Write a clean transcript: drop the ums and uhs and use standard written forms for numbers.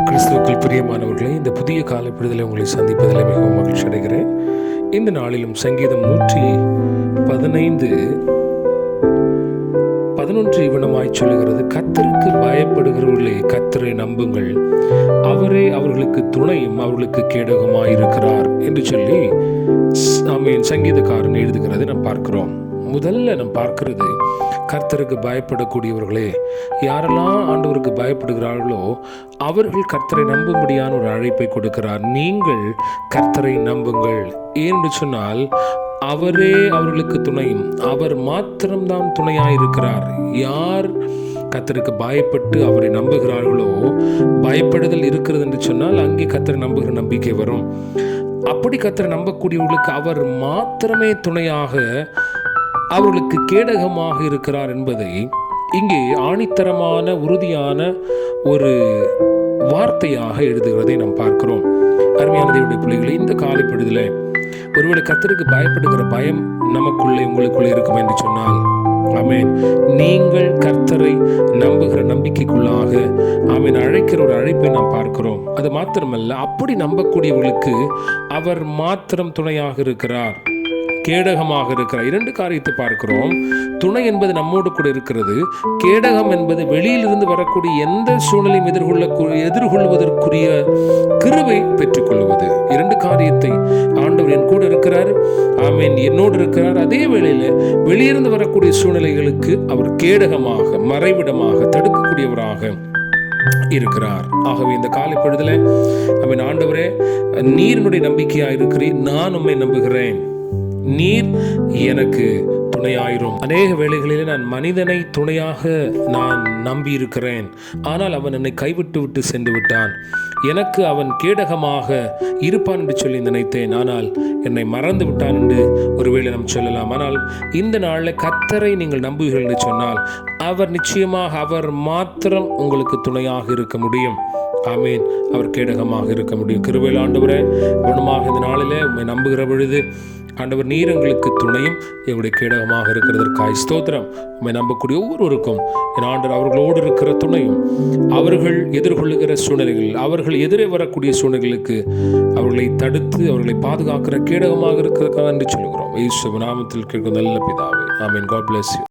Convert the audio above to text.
கிறிஸ்துவுக்குள் பிரியமானவர்களே, இந்த புதிய காலப்பொழுதில் உங்களை சந்திப்பதில் மிகவும் மகிழ்ச்சி அடைகிறேன். இந்த நாளிலும் சங்கீதம் 111 இவனமாய் சொல்லுகிறது, கர்த்தருக்கு பயப்படுகிறவர்களே கர்த்தரை நம்புங்கள், அவரே அவர்களுக்கு துணையும் அவர்களுக்கு கேடகமாயிருக்கிறார் என்று சொல்லி சங்கீதக்காரன் எழுதுகிறதை நாம் பார்க்கிறோம். முதல்ல நாம் பார்க்கிறது, கர்த்தருக்கு பயப்படக்கூடியவர்களே, யாரெல்லாம் ஆண்டவருக்கு பயப்படுகிறார்களோ அவர்கள் கர்த்தரை நம்பும்படியான ஒரு அழைப்பை கொடுக்கிறார். நீங்கள் கர்த்தரை நம்புங்கள். ஏனென்று சொன்னால் அவரே அவர்களுக்கு துணையும், அவர் மாத்திரம்தான் துணையாயிருக்கிறார். யார் கர்த்தருக்கு பயப்பட்டு அவரை நம்புகிறார்களோ, பயப்படுதல் இருக்கிறது என்று சொன்னால் அங்கே கர்த்தரை நம்புகிற நம்பிக்கை வரும். அப்படி கர்த்தரை நம்பக்கூடியவர்களுக்கு அவர் மாத்திரமே துணையாக, அவர்களுக்கு கேடகமாக இருக்கிறார் என்பதை இங்கே ஆணித்தரமான உறுதியான ஒரு வார்த்தையாக எழுதுகிறதை நாம் பார்க்கிறோம். அருமையான தேவனுடைய பிள்ளைகளை, இந்த காலைப்பொழுதில் ஒருவேளை கர்த்தருக்கு பயப்படுகிற பயம் நமக்குள்ளே உங்களுக்குள்ளே இருக்கும் என்று சொன்னால், ஆமென், நீங்கள் கர்த்தரை நம்புகிற நம்பிக்கைக்குள்ளாக அழைக்கிற ஒரு அழைப்பை நாம் பார்க்கிறோம். அது மாத்திரமல்ல, அப்படி நம்பக்கூடியவர்களுக்கு அவர் மாத்திரம் துணையாக இருக்கிறார், கேடகமாக இருக்கிறார். இரண்டு காரியத்தை பார்க்கிறோம். துணை என்பது நம்மோடு கூட இருக்கிறது. கேடகம் என்பது வெளியிலிருந்து வரக்கூடிய எந்த சூழ்நிலையும் எதிர்கொள்வதற்குரிய கிருபை பெற்றுக்கொள்வது. இரண்டு காரியத்தை ஆண்டவர் என் கூட இருக்கிறார், ஆமென், என்னோடு இருக்கிறார். அதே வேளையில் வெளியிருந்து வரக்கூடிய சூழ்நிலைகளுக்கு அவர் கேடகமாக, மறைவிடமாக, தடுக்கக்கூடியவராக இருக்கிறார். ஆகவே இந்த காலை பொழுதுல ஆமென், ஆண்டவரே, நீரினுடைய நம்பிக்கையாக இருக்கிறேன், நான் உம்மை நம்புகிறேன், நீர் எனக்கு துணையாயிரும். அநேக வேளைகளிலே நான் மனிதனை துணையாக நான் நம்பி இருக்கிறேன், ஆனால் அவன் என்னை கைவிட்டு விட்டு சென்று விட்டான். எனக்கு அவன் கேடகமாக இருப்பான் என்று சொல்லி நினைத்தேன், ஆனால் என்னை மறந்து விட்டான் என்று ஒருவேளை நாம் சொல்லலாம். ஆனால் இந்த நாளில் கர்த்தரை நீங்கள் நம்புகிறீர்கள் என்று சொன்னால் அவர் நிச்சயமாக, அவர் மாத்திரம் உங்களுக்கு துணையாக இருக்க முடியும். ஆமீன், அவர் கேடகமாக இருக்க முடியும். கிருபையில் ஆண்டவரே, கவனமாக இந்த நாளிலே உம்மை நம்புகிற பொழுது ஆண்டவர், நீர் எங்களுக்கு துணையும் எங்களுடைய கேடகமாக இருக்கிறதற்காய் ஸ்தோத்திரம். உம்மை நம்பக்கூடிய ஒவ்வொருவருக்கும் என் ஆண்டவர் அவர்களோடு இருக்கிற துணையும், அவர்கள் எதிர்கொள்ளுகிற சூழ்நிலைகள், அவர்கள் எதிரே வரக்கூடிய சூழ்நிலைகளுக்கு அவர்களை தடுத்து அவர்களை பாதுகாக்கிற கேடகமாக இருக்கிறதுக்காக நன்றி சொல்லுகிறோம். இயேசு நாமத்தில் கேட்கும் நல்ல பிதாவே, ஆமீன். God bless you.